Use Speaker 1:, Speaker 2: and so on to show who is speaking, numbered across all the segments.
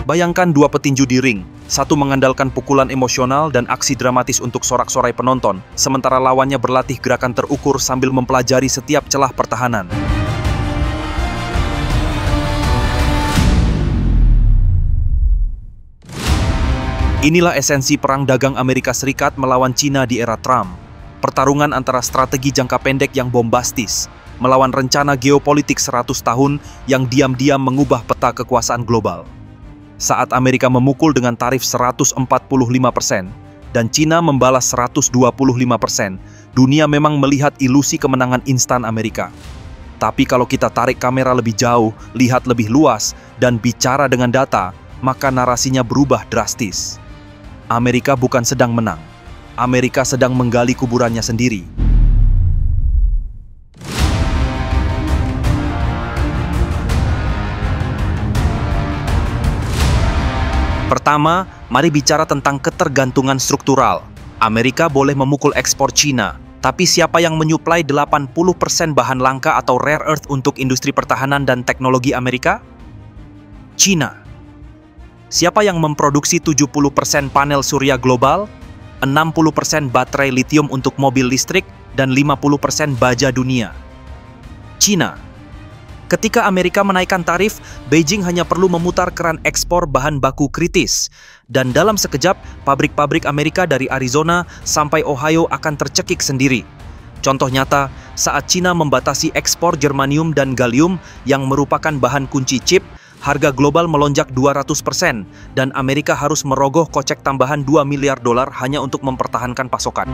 Speaker 1: Bayangkan dua petinju di ring, satu mengandalkan pukulan emosional dan aksi dramatis untuk sorak-sorai penonton, sementara lawannya berlatih gerakan terukur sambil mempelajari setiap celah pertahanan. Inilah esensi perang dagang Amerika Serikat melawan Cina di era Trump. Pertarungan antara strategi jangka pendek yang bombastis, melawan rencana geopolitik 100 tahun yang diam-diam mengubah peta kekuasaan global. Saat Amerika memukul dengan tarif 145% dan Cina membalas 125%, dunia memang melihat ilusi kemenangan instan Amerika. Tapi kalau kita tarik kamera lebih jauh, lihat lebih luas, dan bicara dengan data, maka narasinya berubah drastis. Amerika bukan sedang menang. Amerika sedang menggali kuburannya sendiri. Pertama, mari bicara tentang ketergantungan struktural. Amerika boleh memukul ekspor Cina, tapi siapa yang menyuplai 80% bahan langka atau rare earth untuk industri pertahanan dan teknologi Amerika? Cina. Siapa yang memproduksi 70% panel surya global, 60% baterai lithium untuk mobil listrik, dan 50% baja dunia? Cina. Ketika Amerika menaikkan tarif, Beijing hanya perlu memutar keran ekspor bahan baku kritis. Dan dalam sekejap, pabrik-pabrik Amerika dari Arizona sampai Ohio akan tercekik sendiri. Contoh nyata, saat Cina membatasi ekspor germanium dan gallium yang merupakan bahan kunci chip, harga global melonjak 200% dan Amerika harus merogoh kocek tambahan $2 miliar hanya untuk mempertahankan pasokan.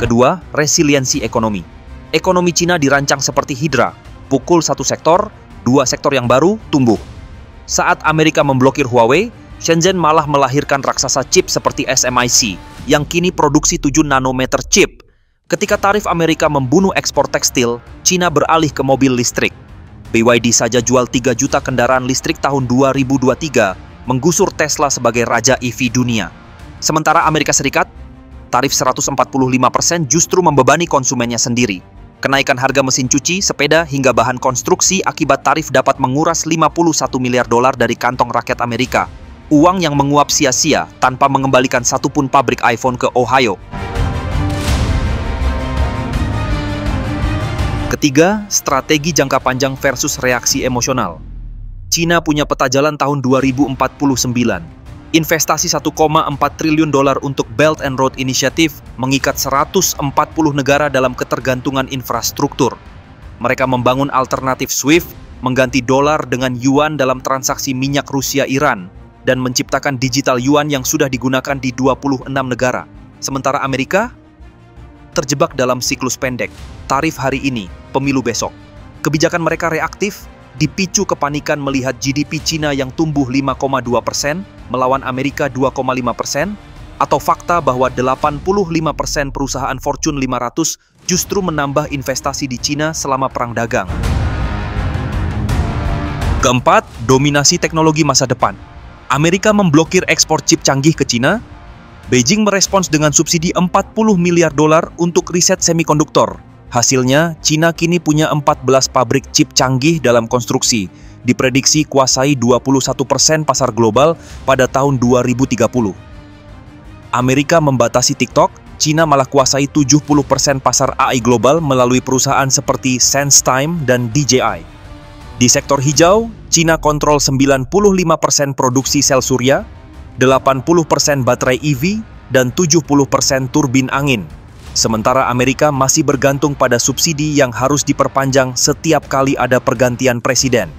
Speaker 1: Kedua, resiliensi ekonomi. Ekonomi Cina dirancang seperti hidra, pukul satu sektor, dua sektor yang baru tumbuh. Saat Amerika memblokir Huawei, Shenzhen malah melahirkan raksasa chip seperti SMIC, yang kini produksi 7 nanometer chip. Ketika tarif Amerika membunuh ekspor tekstil, Cina beralih ke mobil listrik. BYD saja jual 3 juta kendaraan listrik tahun 2023, menggusur Tesla sebagai raja EV dunia. Sementara Amerika Serikat, tarif 145% justru membebani konsumennya sendiri. Kenaikan harga mesin cuci, sepeda, hingga bahan konstruksi akibat tarif dapat menguras $51 miliar dari kantong rakyat Amerika. Uang yang menguap sia-sia tanpa mengembalikan satupun pabrik iPhone ke Ohio. Ketiga, strategi jangka panjang versus reaksi emosional. Cina punya peta jalan tahun 2049. Investasi $1,4 triliun untuk Belt and Road Initiative mengikat 140 negara dalam ketergantungan infrastruktur. Mereka membangun alternatif SWIFT, mengganti dolar dengan yuan dalam transaksi minyak Rusia-Iran, dan menciptakan digital yuan yang sudah digunakan di 26 negara. Sementara Amerika terjebak dalam siklus pendek, tarif hari ini, pemilu besok. Kebijakan mereka reaktif, dipicu kepanikan melihat GDP Cina yang tumbuh 5,2%, melawan Amerika 2,5%, atau fakta bahwa 85% perusahaan Fortune 500 justru menambah investasi di Cina selama perang dagang. Keempat, dominasi teknologi masa depan. Amerika memblokir ekspor chip canggih ke Cina. Beijing merespons dengan subsidi $40 miliar untuk riset semikonduktor. Hasilnya, Cina kini punya 14 pabrik chip canggih dalam konstruksi, diprediksi kuasai 21% pasar global pada tahun 2030. Amerika membatasi TikTok, Cina malah kuasai 70% pasar AI global melalui perusahaan seperti SenseTime dan DJI. Di sektor hijau, Cina kontrol 95% produksi sel surya, 80% baterai EV, dan 70% turbin angin. Sementara Amerika masih bergantung pada subsidi yang harus diperpanjang setiap kali ada pergantian presiden.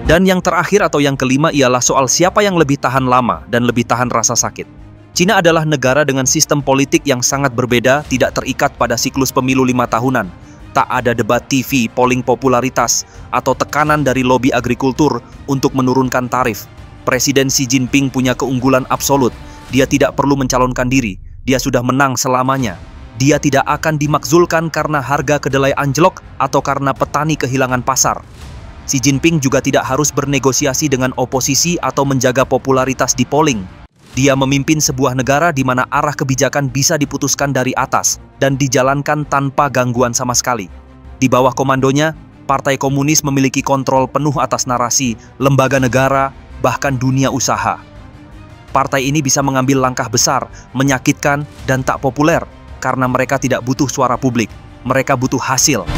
Speaker 1: Dan yang terakhir atau yang kelima ialah soal siapa yang lebih tahan lama dan lebih tahan rasa sakit. Cina adalah negara dengan sistem politik yang sangat berbeda, tidak terikat pada siklus pemilu 5 tahunan. Tak ada debat TV, polling popularitas, atau tekanan dari lobi agrikultur untuk menurunkan tarif. Presiden Xi Jinping punya keunggulan absolut. Dia tidak perlu mencalonkan diri, dia sudah menang selamanya. Dia tidak akan dimakzulkan karena harga kedelai anjlok atau karena petani kehilangan pasar. Xi Jinping juga tidak harus bernegosiasi dengan oposisi atau menjaga popularitas di polling. Dia memimpin sebuah negara di mana arah kebijakan bisa diputuskan dari atas dan dijalankan tanpa gangguan sama sekali. Di bawah komandonya, Partai Komunis memiliki kontrol penuh atas narasi, lembaga negara, bahkan dunia usaha. Partai ini bisa mengambil langkah besar, menyakitkan, dan tak populer, karena mereka tidak butuh suara publik, mereka butuh hasil.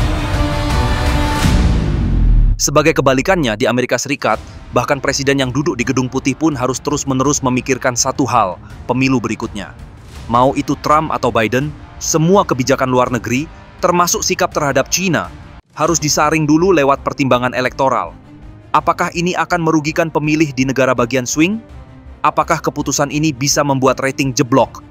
Speaker 1: Sebagai kebalikannya, di Amerika Serikat, bahkan presiden yang duduk di Gedung Putih pun harus terus-menerus memikirkan satu hal, pemilu berikutnya. Mau itu Trump atau Biden, semua kebijakan luar negeri, termasuk sikap terhadap China, harus disaring dulu lewat pertimbangan elektoral. Apakah ini akan merugikan pemilih di negara bagian swing? Apakah keputusan ini bisa membuat rating jeblok?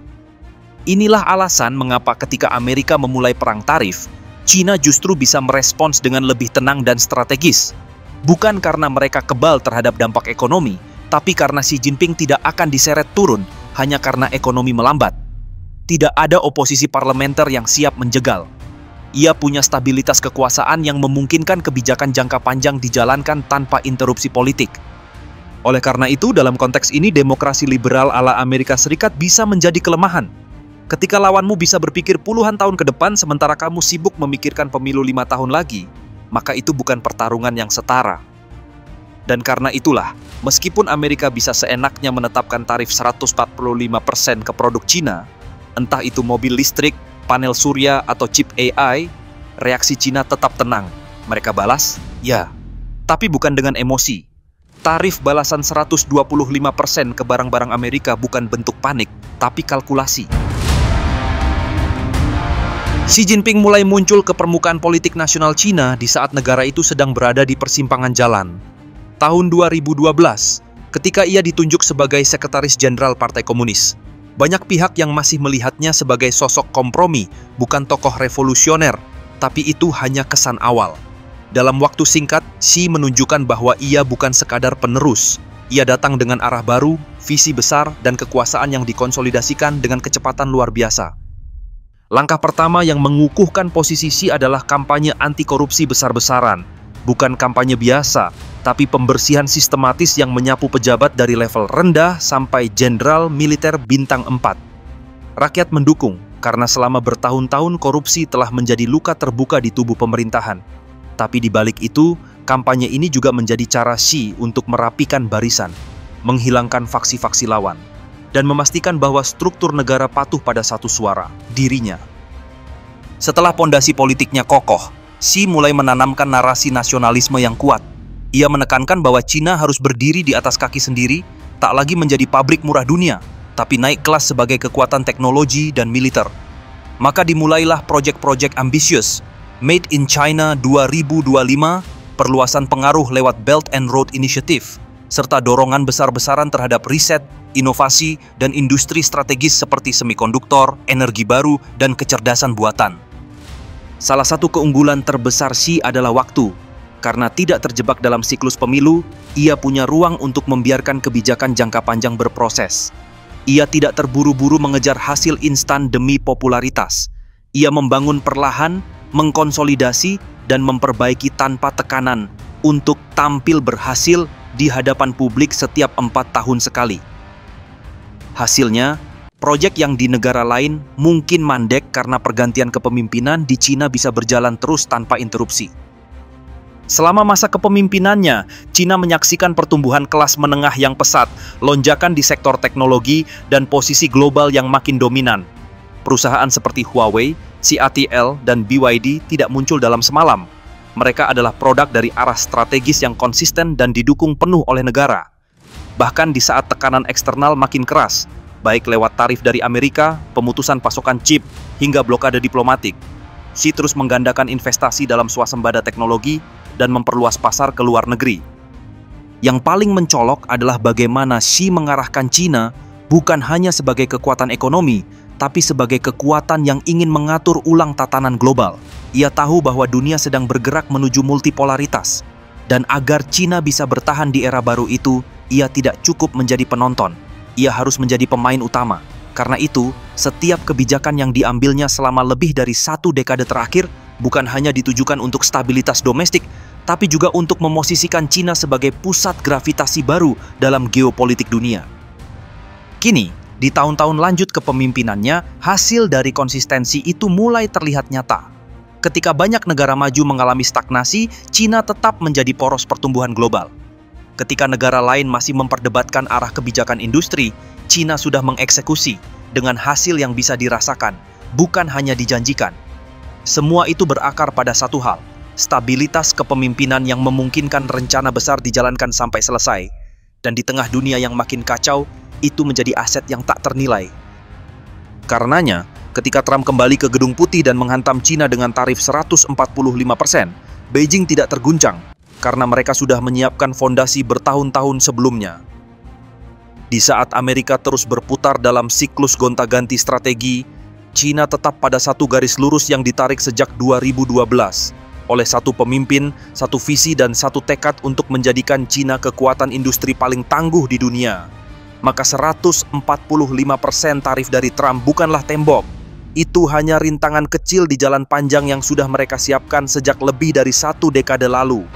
Speaker 1: Inilah alasan mengapa ketika Amerika memulai perang tarif, China justru bisa merespons dengan lebih tenang dan strategis. Bukan karena mereka kebal terhadap dampak ekonomi, tapi karena Xi Jinping tidak akan diseret turun hanya karena ekonomi melambat. Tidak ada oposisi parlementer yang siap menjegal. Ia punya stabilitas kekuasaan yang memungkinkan kebijakan jangka panjang dijalankan tanpa interupsi politik. Oleh karena itu, dalam konteks ini, demokrasi liberal ala Amerika Serikat bisa menjadi kelemahan. Ketika lawanmu bisa berpikir puluhan tahun ke depan sementara kamu sibuk memikirkan pemilu 5 tahun lagi, maka itu bukan pertarungan yang setara. Dan karena itulah, meskipun Amerika bisa seenaknya menetapkan tarif 145% ke produk Cina, entah itu mobil listrik, panel surya, atau chip AI, reaksi Cina tetap tenang. Mereka balas, ya, tapi bukan dengan emosi. Tarif balasan 125% ke barang-barang Amerika bukan bentuk panik, tapi kalkulasi. Xi Jinping mulai muncul ke permukaan politik nasional Cina di saat negara itu sedang berada di persimpangan jalan. Tahun 2012, ketika ia ditunjuk sebagai Sekretaris Jenderal Partai Komunis, banyak pihak yang masih melihatnya sebagai sosok kompromi, bukan tokoh revolusioner, tapi itu hanya kesan awal. Dalam waktu singkat, Xi menunjukkan bahwa ia bukan sekadar penerus. Ia datang dengan arah baru, visi besar, dan kekuasaan yang dikonsolidasikan dengan kecepatan luar biasa. Langkah pertama yang mengukuhkan posisi Xi adalah kampanye anti-korupsi besar-besaran. Bukan kampanye biasa, tapi pembersihan sistematis yang menyapu pejabat dari level rendah sampai jenderal militer bintang 4. Rakyat mendukung, karena selama bertahun-tahun korupsi telah menjadi luka terbuka di tubuh pemerintahan. Tapi di balik itu, kampanye ini juga menjadi cara Xi untuk merapikan barisan, menghilangkan faksi-faksi lawan, dan memastikan bahwa struktur negara patuh pada satu suara, dirinya. Setelah pondasi politiknya kokoh, Xi mulai menanamkan narasi nasionalisme yang kuat. Ia menekankan bahwa Cina harus berdiri di atas kaki sendiri, tak lagi menjadi pabrik murah dunia, tapi naik kelas sebagai kekuatan teknologi dan militer. Maka dimulailah proyek-proyek ambisius, Made in China 2025, perluasan pengaruh lewat Belt and Road Initiative, serta dorongan besar-besaran terhadap riset, inovasi, dan industri strategis seperti semikonduktor, energi baru, dan kecerdasan buatan. Salah satu keunggulan terbesar Xi adalah waktu. Karena tidak terjebak dalam siklus pemilu, ia punya ruang untuk membiarkan kebijakan jangka panjang berproses. Ia tidak terburu-buru mengejar hasil instan demi popularitas. Ia membangun perlahan, mengkonsolidasi, dan memperbaiki tanpa tekanan untuk tampil berhasil di hadapan publik setiap 4 tahun sekali. Hasilnya, proyek yang di negara lain mungkin mandek karena pergantian kepemimpinan di Cina bisa berjalan terus tanpa interupsi. Selama masa kepemimpinannya, Cina menyaksikan pertumbuhan kelas menengah yang pesat, lonjakan di sektor teknologi, dan posisi global yang makin dominan. Perusahaan seperti Huawei, CATL, dan BYD tidak muncul dalam semalam. Mereka adalah produk dari arah strategis yang konsisten dan didukung penuh oleh negara. Bahkan di saat tekanan eksternal makin keras, baik lewat tarif dari Amerika, pemutusan pasokan chip, hingga blokade diplomatik, Xi terus menggandakan investasi dalam swasembada teknologi dan memperluas pasar ke luar negeri. Yang paling mencolok adalah bagaimana Xi mengarahkan Cina bukan hanya sebagai kekuatan ekonomi, tapi sebagai kekuatan yang ingin mengatur ulang tatanan global. Ia tahu bahwa dunia sedang bergerak menuju multipolaritas, dan agar Cina bisa bertahan di era baru itu, ia tidak cukup menjadi penonton. Ia harus menjadi pemain utama. Karena itu, setiap kebijakan yang diambilnya selama lebih dari 1 dekade terakhir bukan hanya ditujukan untuk stabilitas domestik, tapi juga untuk memosisikan Cina sebagai pusat gravitasi baru dalam geopolitik dunia. Kini, di tahun-tahun lanjut kepemimpinannya, hasil dari konsistensi itu mulai terlihat nyata. Ketika banyak negara maju mengalami stagnasi, Cina tetap menjadi poros pertumbuhan global. Ketika negara lain masih memperdebatkan arah kebijakan industri, Cina sudah mengeksekusi dengan hasil yang bisa dirasakan, bukan hanya dijanjikan. Semua itu berakar pada satu hal, stabilitas kepemimpinan yang memungkinkan rencana besar dijalankan sampai selesai. Dan di tengah dunia yang makin kacau, itu menjadi aset yang tak ternilai. Karenanya, ketika Trump kembali ke Gedung Putih dan menghantam Cina dengan tarif 145%, Beijing tidak terguncang karena mereka sudah menyiapkan fondasi bertahun-tahun sebelumnya. Di saat Amerika terus berputar dalam siklus gonta-ganti strategi, Cina tetap pada satu garis lurus yang ditarik sejak 2012 oleh satu pemimpin, satu visi, dan satu tekad untuk menjadikan Cina kekuatan industri paling tangguh di dunia. Maka 145% tarif dari Trump bukanlah tembok. Itu hanya rintangan kecil di jalan panjang yang sudah mereka siapkan sejak lebih dari 1 dekade lalu.